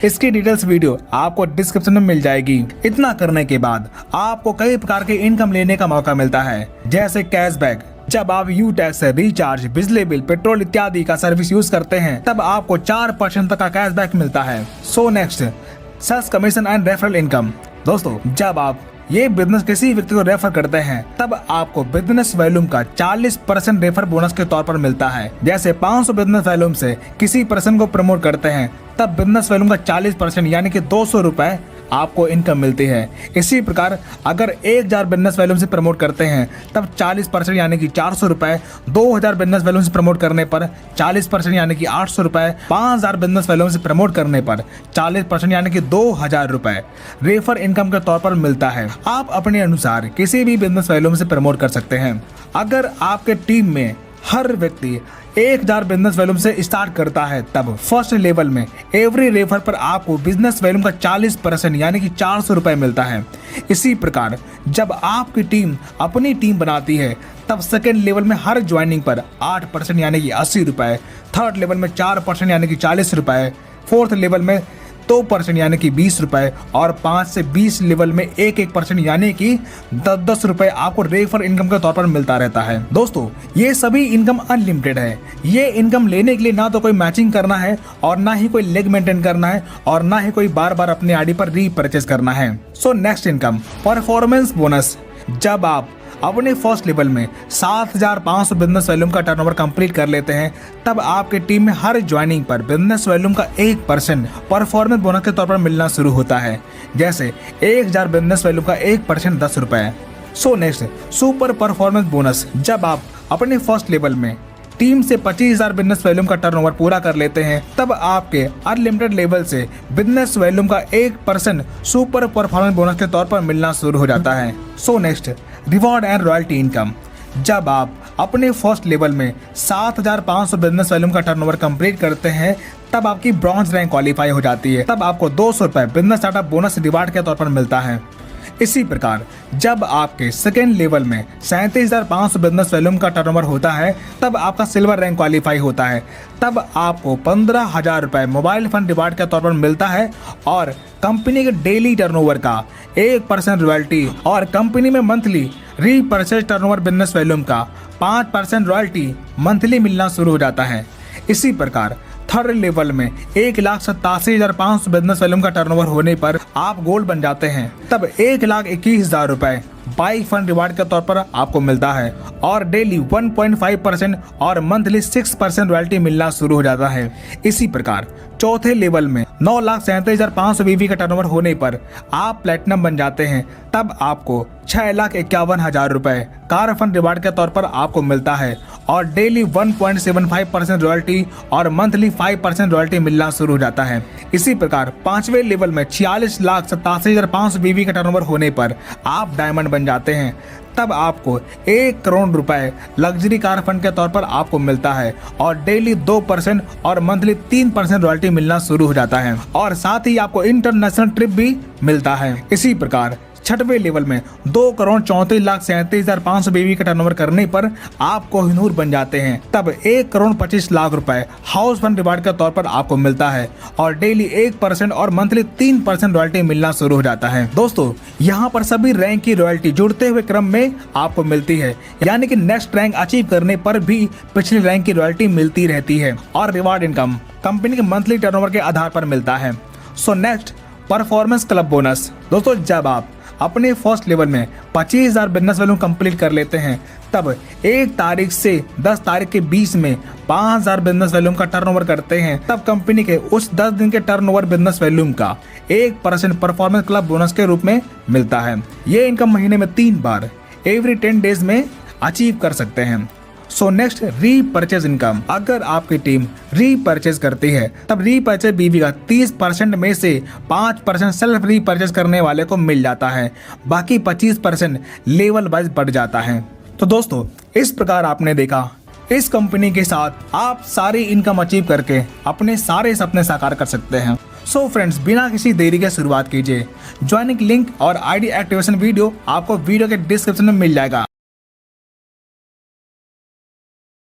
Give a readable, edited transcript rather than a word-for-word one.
इसकी details video आपको description में मिल जाएगी। इतना करने के बाद आपको कई प्रकार के इनकम लेने का मौका मिलता है, जैसे कैशबैक। जब आप यू टैक्स से रिचार्ज, बिजली बिल, पेट्रोल इत्यादि का सर्विस यूज करते हैं तब आपको 4% तक का कैशबैक मिलता है। So next, sales commission and referral income. दोस्तों, जब आप ये बिजनेस किसी व्यक्ति को रेफर करते हैं तब आपको बिजनेस वॉल्यूम का 40% रेफर बोनस के तौर पर मिलता है। जैसे 500 बिजनेस वॉल्यूम से किसी पर्सन को प्रमोट करते हैं तब बिजनेस वॉल्यूम का 40% यानी कि 200 रुपए आपको इनकम मिलती है। इसी प्रकार अगर 1000 बिजनेस वॉल्यूम से प्रमोट करते हैं तब 40% यानी कि 400 रुपए, 2000 बिजनेस वॉल्यूम से प्रमोट करने पर 40% यानी कि 800 रुपए, 5000 बिजनेस वॉल्यूम से प्रमोट करने पर 40% यानी कि 2000 रुपए रेफर इनकम के तौर पर मिलता है। आप अपने अनुसार किसी भी बिजनेस वॉल्यूम से प्रमोट कर सकते हैं। अगर आपके टीम में हर व्यक्ति 1000 बिजनेस वॉल्यूम से स्टार्ट करता है तब फर्स्ट लेवल में एवरी रेफर पर आपको बिजनेस वॉल्यूम का 40% यानी कि 400 रुपए मिलता है। इसी प्रकार जब आपकी टीम अपनी टीम बनाती है तब सेकेंड लेवल में हर ज्वाइनिंग पर 8% यानी कि 80 रुपए, थर्ड लेवल में 4% यानी कि 40 रुपए, फोर्थ लेवल में 2% यानी कि 20 रुपए और 5 से 20 लेवल में 1% यानी कि 10 रुपए आपको रेफर इनकम के तौर पर मिलता रहता है। दोस्तों, ये सभी इनकम अनलिमिटेड है। ये इनकम लेने के लिए ना तो कोई मैचिंग करना है और ना ही कोई लेग मेंटेन करना है और ना ही कोई बार बार अपने आईडी पर रीपरचेज करना है। So next income, performance bonus. जब आप अपने फर्स्ट लेवल में 7500 बिजनेस वॉल्यूम का टर्नओवर कंप्लीट कर लेते हैं तब आपके टीम में हर ज्वाइनिंग पर बिजनेस वॉल्यूम का 1% परफॉर्मेंस बोनस के तौर पर मिलना शुरू होता है। जैसे 1000 बिजनेस वॉल्यूम का 1% 10 रुपए। So next, super performance bonus. जब आप अपने फर्स्ट लेवल में टीम से 25,000 बिजनेस वॉल्यूम का टर्नओवर पूरा कर लेते हैं तब आपके अनलिमिटेड लेवल से बिजनेस वॉल्यूम का 1% सुपर परफॉर्मेंस बोनस के तौर पर मिलना शुरू हो जाता है। So next, reward and royalty income. जब आप अपने फर्स्ट लेवल में 7500 बिजनेस वॉल्यूम का टर्नओवर कंप्लीट करते हैं तब आपकी ब्रॉन्ज रैंक क्वालिफाई हो जाती है। तब आपको 200 रुपए बिजनेस स्टार्टअप बोनस रिवार्ड के तौर पर मिलता है। इसी प्रकार जब आपके सेकेंड लेवल में 37,500 बिजनेस वॉल्यूम का टर्नओवर होता है तब आपका सिल्वर रैंक क्वालिफाई होता है। तब आपको 15,000 रुपए मोबाइल फंड रिवार्ड के तौर पर मिलता है और कंपनी के डेली टर्नओवर का 1% रॉयल्टी और कंपनी में monthly repurchase turnover business volume का 5% रॉयल्टी मंथली मिलना शुरू हो जाता है। इसी प्रकार थर्ड लेवल में 1,87,500 बिजनेस वॉल्यूम का टर्नओवर होने पर आप गोल्ड बन जाते हैं। तब 1,21,000 रुपए बाइक फंड रिवार्ड के तौर पर आपको मिलता है और डेली 1.5% और मंथली 6% रॉयल्टी मिलना शुरू हो जाता है। इसी प्रकार चौथे लेवल में 9,37,500 बीवी का टर्नओवर होने पर आप प्लेटिनम बन जाते हैं। तब आपको 6,51,000 रुपए कार फंड रिवार्ड के तौर पर आपको मिलता है और डेली 1.75% रॉयल्टी और मंथली 5% रॉयल्टी मिलना शुरू हो जाता है। इसी प्रकार पांचवें लेवल में 46,87,500 बीवी का टर्नओवर होने पर आप डायमंड बन जाते हैं। तब आपको 1 करोड़ रुपए लग्जरी कार फंड के तौर पर आपको मिलता है और डेली 2% और मंथली 3% रॉयल्टी मिलना शुरू हो जाता है और साथ ही आपको इंटरनेशनल ट्रिप भी मिलता है। इसी प्रकार छठवें लेवल में 2,34,37,500 बीवी का टर्नओवर करने पर आप कोहिनूर बन जाते हैं। तब 1,25,00,000 रुपए हाउस फंड रिवार्ड के तौर पर आपको मिलता है और डेली 1% और मंथली 3% रॉयल्टी मिलना शुरू हो जाता है। दोस्तों, यहाँ पर सभी रैंक की रॉयल्टी जुड़ते हुए क्रम में आपको मिलती है, यानी कि नेक्स्ट रैंक अचीव करने पर भी पिछली रैंक की रॉयल्टी मिलती रहती है और रिवार्ड इनकम कंपनी के मंथली टर्नओवर के आधार पर मिलता है। So next, performance club bonus. दोस्तों, जब आप अपने फर्स्ट लेवल में 25,000 बिजनेस वॉल्यूम कंप्लीट कर लेते हैं तब 1 तारीख से 10 तारीख के बीच में 5,000 बिजनेस वॉल्यूम का टर्नओवर करते हैं तब कंपनी के उस 10 दिन के टर्नओवर बिजनेस वॉल्यूम का 1% परफॉर्मेंस क्लब बोनस के रूप में मिलता है। ये इनकम महीने में 3 बार एवरी 10 डेज में अचीव कर सकते हैं। So next, repurchase income. अगर आपकी टीम रीपरचेज करती है तब रीपरचेज बीवी का 30% में से 5% सेल्फ रीपरचेज करने वाले को मिल जाता है, बाकी 25% लेवल वाइज बढ़ जाता है। तो दोस्तों, इस प्रकार आपने देखा इस कंपनी के साथ आप सारी इनकम अचीव करके अपने सारे सपने साकार कर सकते हैं। सो फ्रेंड्स, बिना किसी देरी के शुरुआत कीजिए। ज्वाइनिंग लिंक और आईडी एक्टिवेशन वीडियो आपको वीडियो के डिस्क्रिप्शन में मिल जाएगा।